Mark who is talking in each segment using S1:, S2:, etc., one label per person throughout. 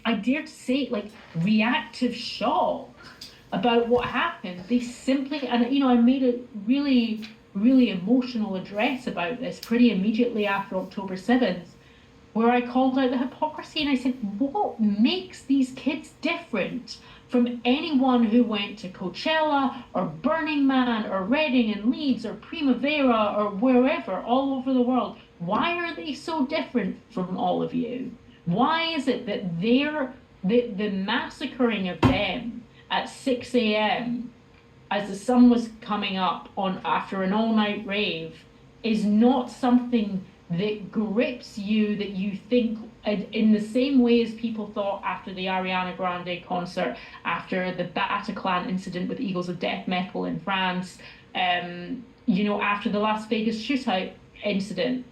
S1: I dare to say, like, reactive shock about what happened. They simply, and I made a really, really emotional address about this pretty immediately after October 7th, where I called out the hypocrisy and I said, what makes these kids different from anyone who went to Coachella or Burning Man or Reading and Leeds or Primavera or wherever all over the world? Why are they so different from all of you? Why is it that the massacring of them at 6 a.m. as the sun was coming up on after an all-night rave is not something that grips you, that you think in the same way as people thought after the Ariana Grande concert, after the Bataclan incident with Eagles of Death Metal in France, after the Las Vegas shootout incident.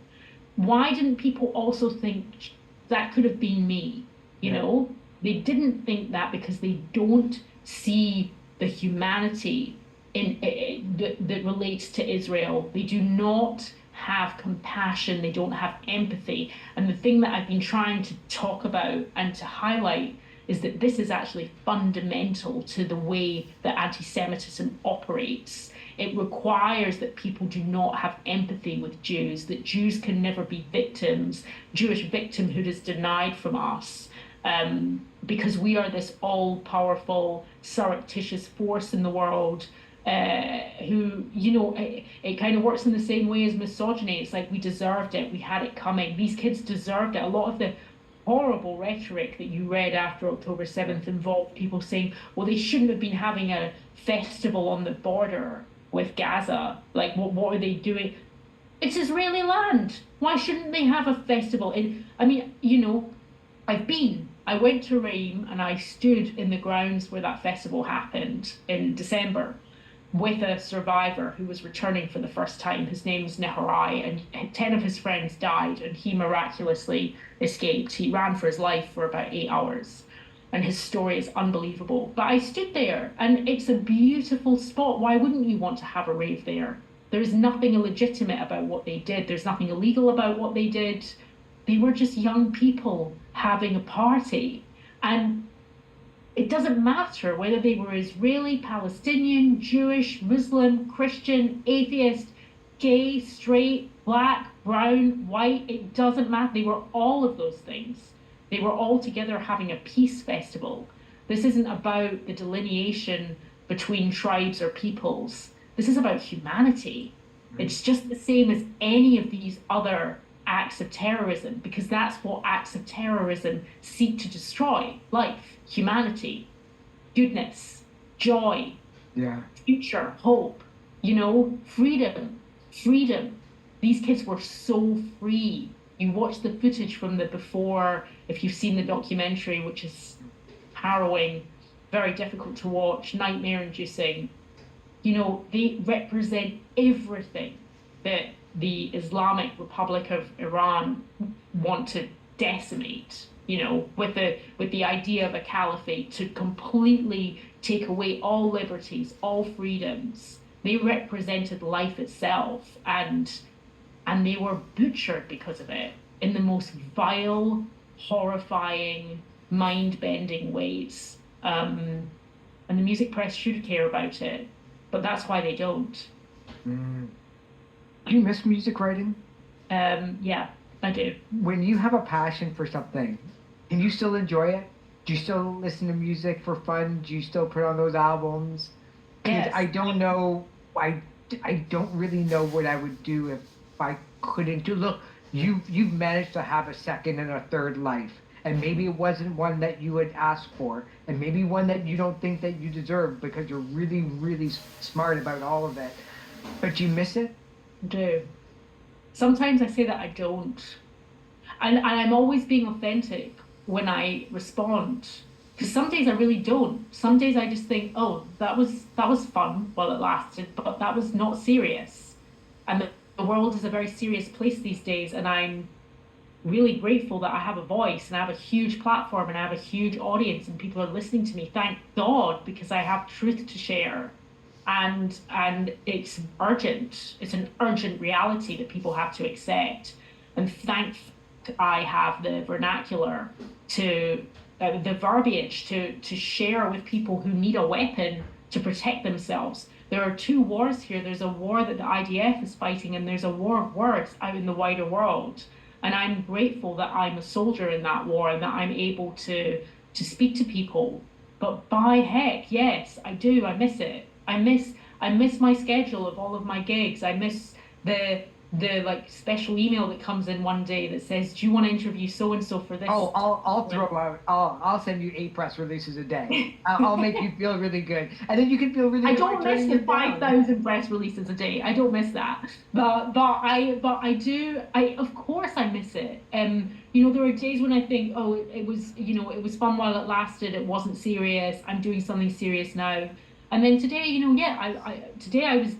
S1: Why didn't people also think that could have been me? They didn't think that because they don't see the humanity that relates to Israel. They do not have compassion, they don't have empathy. And the thing that I've been trying to talk about and to highlight is that this is actually fundamental to the way that anti-Semitism operates. It requires that people do not have empathy with Jews, that Jews can never be victims. Jewish victimhood is denied from us. Because we are this all-powerful, surreptitious force in the world who, it kind of works in the same way as misogyny. It's like we deserved it, we had it coming. These kids deserved it. A lot of the horrible rhetoric that you read after October 7th involved people saying, well, they shouldn't have been having a festival on the border with Gaza. Like, what are they doing? It's Israeli land. Why shouldn't they have a festival? I went to Rome and I stood in the grounds where that festival happened in December with a survivor who was returning for the first time. His name's Neharai, and 10 of his friends died, and he miraculously escaped. He ran for his life for about 8 hours, and his story is unbelievable. But I stood there, and it's a beautiful spot. Why wouldn't you want to have a rave there? There's nothing illegitimate about what they did. There's nothing illegal about what they did. They were just young people having a party. And it doesn't matter whether they were Israeli, Palestinian, Jewish, Muslim, Christian, atheist, gay, straight, black, brown, white. It doesn't matter. They were all of those things. They were all together having a peace festival. This isn't about the delineation between tribes or peoples. This is about humanity. It's just the same as any of these other acts of terrorism, because that's what acts of terrorism seek to destroy: life, humanity, goodness, joy, future, hope, freedom. These kids were so free. You watch the footage from the before, if you've seen the documentary, which is harrowing, very difficult to watch, nightmare inducing. They represent everything that the Islamic Republic of Iran want to decimate, with the idea of a caliphate to completely take away all liberties, all freedoms. They represented life itself, and they were butchered because of it in the most vile, horrifying, mind-bending ways. And the music press should care about it, but that's why they don't.
S2: Do you miss music writing?
S1: Yeah, I do.
S2: When you have a passion for something, can you still enjoy it? Do you still listen to music for fun? Do you still put on those albums? Because
S1: Yes.
S2: I don't know, I don't really know what I would do if I couldn't do. Look, you've managed to have a second and a third life, and maybe it wasn't one that you had asked for, and maybe one that you don't think that you deserve because you're really, really smart about all of it. But you miss it?
S1: Do. Sometimes I say that I don't. And I'm always being authentic when I respond. Because some days I really don't. Some days I just think, oh, that was fun while it lasted, but that was not serious. And the world is a very serious place these days, and I'm really grateful that I have a voice and I have a huge platform and I have a huge audience and people are listening to me. Thank God, because I have truth to share. And it's urgent. It's an urgent reality that people have to accept. And thank I have the vernacular to the verbiage to share with people who need a weapon to protect themselves. There are two wars here. There's a war that the IDF is fighting, and there's a war of words out in the wider world. And I'm grateful that I'm a soldier in that war and that I'm able to speak to people. But by heck, yes, I do. I miss it. I miss my schedule of all of my gigs. I miss the like special email that comes in one day that says, "Do you want to interview so and so for this?"
S2: Oh, I'll throw out. I'll send you 8 press releases a day. I'll make you feel really good, and then you can feel really
S1: I
S2: good by
S1: don't miss
S2: turning
S1: the
S2: it down.
S1: 5,000 press releases a day. I don't miss that. But I do. I of course I miss it. You know, there are days when I think, oh, it was, it was fun while it lasted. It wasn't serious. I'm doing something serious now. And then today, yeah, today I was,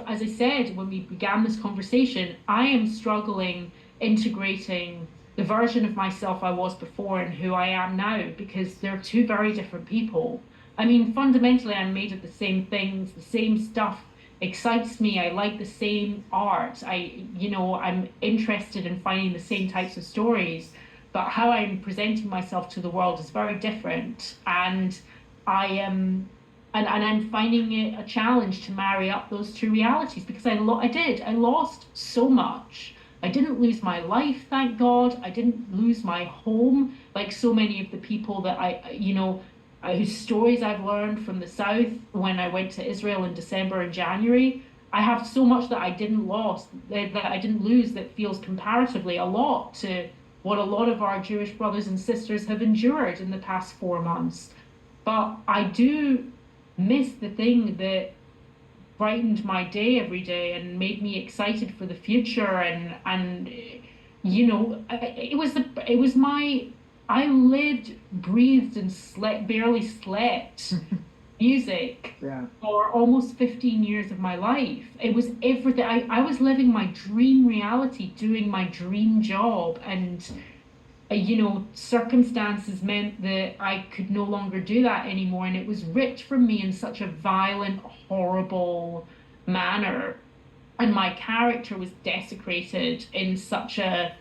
S1: as I said when we began this conversation, I am struggling integrating the version of myself I was before and who I am now, because they're two very different people. I mean, fundamentally, I'm made of the same things, the same stuff excites me. I like the same art. I'm interested in finding the same types of stories, but how I'm presenting myself to the world is very different. And I am and I'm finding it a challenge to marry up those two realities, because I lost so much. I didn't lose my life, thank God. I didn't lose my home like so many of the people that whose stories I've learned from the South when I went to Israel in December and January. I have so much that I didn't that I didn't lose, that feels comparatively a lot to what a lot of our Jewish brothers and sisters have endured in the past 4 months. But I do miss the thing that brightened my day every day and made me excited for the future. And it was my I lived, breathed, and slept, barely slept music
S2: Yeah.
S1: for almost 15 years of my life. It was everything. I was living my dream reality, doing my dream job, and circumstances meant that I could no longer do that anymore. And it was ripped from me in such a violent, horrible manner. And my character was desecrated in such a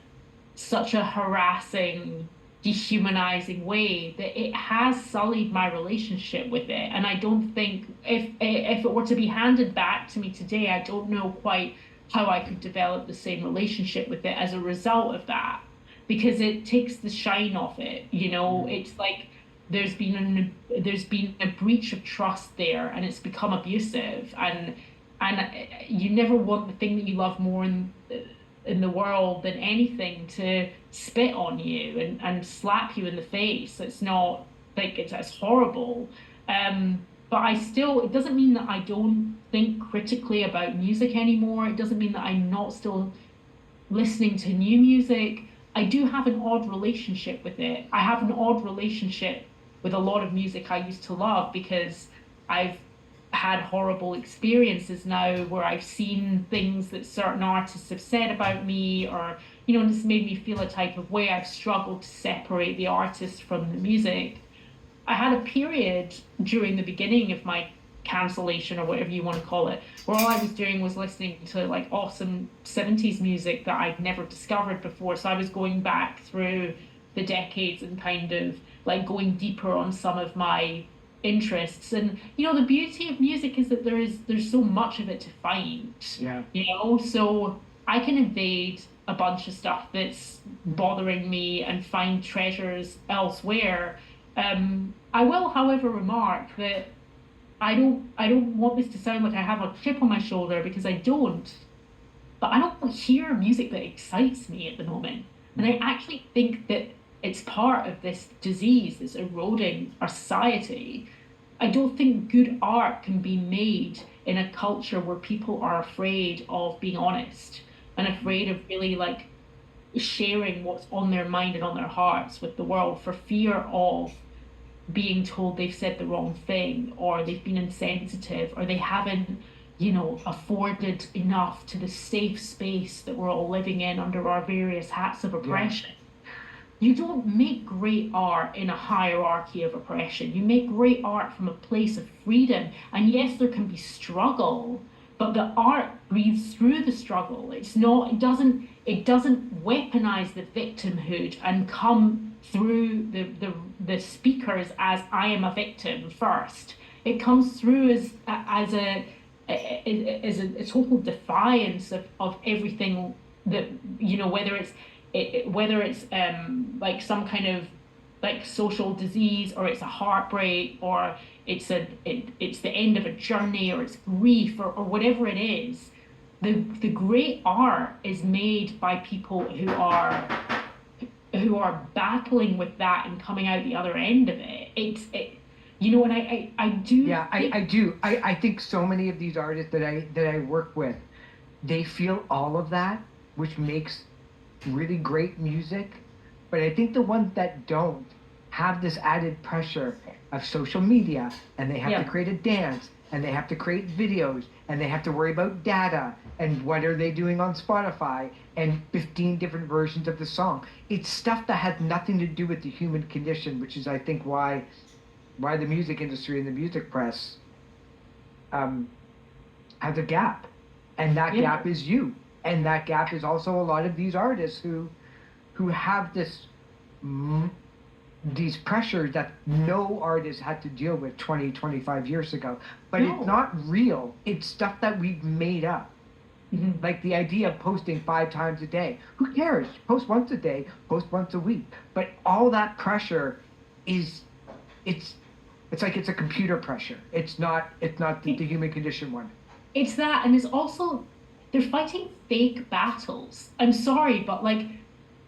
S1: harassing, dehumanizing way that it has sullied my relationship with it. And I don't think, if it were to be handed back to me today, I don't know quite how I could develop the same relationship with it as a result of that, because it takes the shine off it. It's like there's been a breach of trust there, and it's become abusive. And you never want the thing that you love more in the world than anything to spit on you and slap you in the face. It's not like it's horrible. But it doesn't mean that I don't think critically about music anymore. It doesn't mean that I'm not still listening to new music. I do have an odd relationship with it. I have an odd relationship with a lot of music I used to love, because I've had horrible experiences now where I've seen things that certain artists have said about me, or, this made me feel a type of way. I've struggled to separate the artist from the music. I had a period during the beginning of my cancellation, or whatever you want to call it, where all I was doing was listening to like awesome 70s music that I'd never discovered before. So I was going back through the decades and kind of like going deeper on some of my interests. And the beauty of music is that there's so much of it to find.
S2: Yeah.
S1: So I can evade a bunch of stuff that's bothering me and find treasures elsewhere. I will, however, remark that I don't want this to sound like I have a chip on my shoulder, because I don't. But I don't hear music that excites me at the moment. And I actually think that it's part of this disease that's eroding our society. I don't think good art can be made in a culture where people are afraid of being honest and afraid of really like sharing what's on their mind and on their hearts with the world, for fear of being told they've said the wrong thing, or they've been insensitive, or they haven't afforded enough to the safe space that we're all living in under our various hats of oppression. Yeah. You don't make great art in a hierarchy of oppression. You make great art from a place of freedom. And yes, there can be struggle, but the art breathes through the struggle. It doesn't weaponize the victimhood and come through the speakers as I am a victim first. It comes through as a total defiance of everything that, whether it's like some kind of like social disease, or it's a heartbreak, or it's the end of a journey, or it's grief, or whatever it is. The great art is made by people who are battling with that and coming out the other end of it. And I do.
S2: Yeah, I do. I think so many of these artists that I work with, they feel all of that, which makes really great music. But I think the ones that don't have this added pressure of social media, and they have
S1: Yeah.
S2: to create a dance, and they have to create videos, and they have to worry about data, and what are they doing on Spotify, and 15 different versions of the song. It's stuff that has nothing to do with the human condition, which is, I think, why the music industry and the music press has a gap. And that
S1: Yeah.
S2: gap is you. And that gap is also a lot of these artists who have these pressures that no artist had to deal with 20, 25 years ago. But
S1: No.
S2: it's not real. It's stuff that we've made up.
S1: Mhm.
S2: Like the idea of posting 5 times a day. Who cares? Post once a day, post once a week. But all that pressure is, it's like it's a computer pressure. It's not the human condition one.
S1: It's that, and it's also they're fighting fake battles. I'm sorry, but like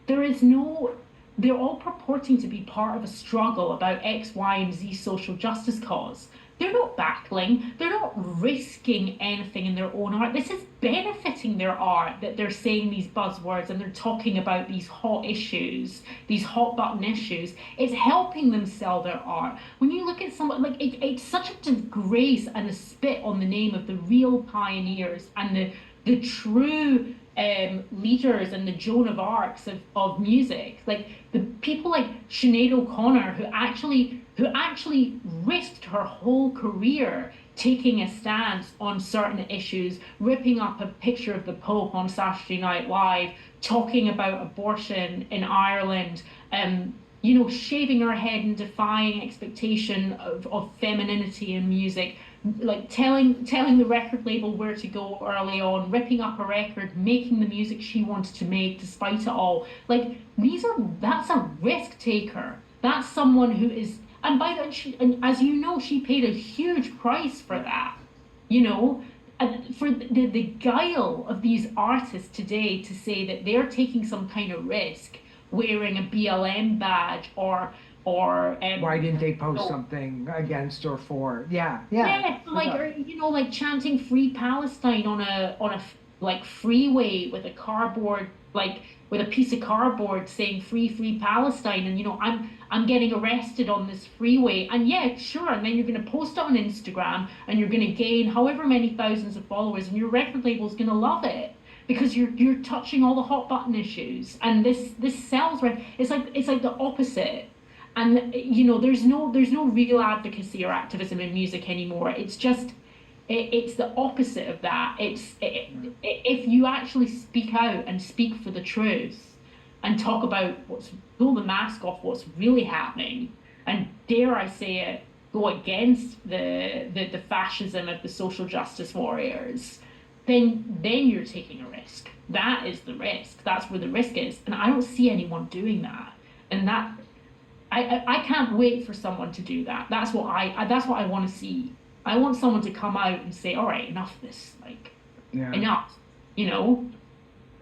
S1: there is no. They're all purporting to be part of a struggle about X, Y, and Z social justice cause. They're not battling. They're not risking anything in their own art. This is benefiting their art that they're saying these buzzwords and they're talking about these hot issues, these hot button issues. It's helping them sell their art. When you look at someone like it's such a disgrace and a spit on the name of the real pioneers and the true leaders and the Joan of Arcs of music, like the people like Sinead O'Connor, who actually risked her whole career taking a stance on certain issues, ripping up a picture of the Pope on Saturday Night Live, talking about abortion in Ireland, shaving her head and defying expectation of femininity in music, like telling the record label where to go early on, ripping up a record, making the music she wanted to make despite it all. Like that's a risk taker. That's someone who is, and by the and as you know, she paid a huge price for that. You know, and for the guile of these artists today to say that they're taking some kind of risk wearing a BLM badge or
S2: Why didn't they post
S1: no.
S2: something against or for? Yeah,
S1: Yeah, like
S2: yeah.
S1: or like chanting "Free Palestine" on a like freeway with a cardboard, like with a piece of cardboard saying "Free Palestine," and I'm getting arrested on this freeway, and yeah, sure, and then you're gonna post it on Instagram, and you're gonna gain however many thousands of followers, and your record label's gonna love it because you're touching all the hot button issues, and this sells, right. It's like the opposite. And there's no real advocacy or activism in music anymore. It's just it's the opposite of that. If you actually speak out and speak for the truth and talk about pull the mask off what's really happening, and dare I say it, go against the fascism of the social justice warriors, then you're taking a risk. That is the risk. That's where the risk is, and I don't see anyone doing that. And that I can't wait for someone to do that. That's what I want to see. I want someone to come out and say, all right, enough of this, like
S2: Yeah.
S1: enough, you know?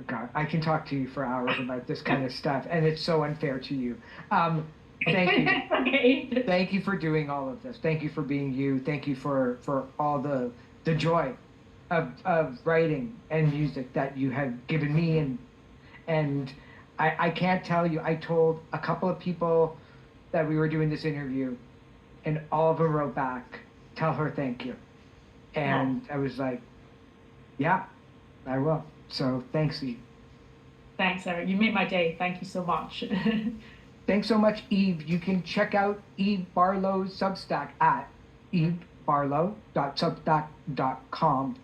S2: God, I can talk to you for hours about this kind of stuff, and it's so unfair to you. Thank you.
S1: Okay.
S2: Thank you for doing all of this. Thank you for being you. Thank you for all the joy of writing and music that you have given me, and I can't tell you. I told a couple of people that we were doing this interview, and all of them wrote back, "Tell her thank you," and I was like, "Yeah, I will." So thanks, Eve.
S1: Thanks, Eric. You made my day. Thank you so much.
S2: Thanks so much, Eve. You can check out Eve Barlow's Substack at evebarlow.substack.com.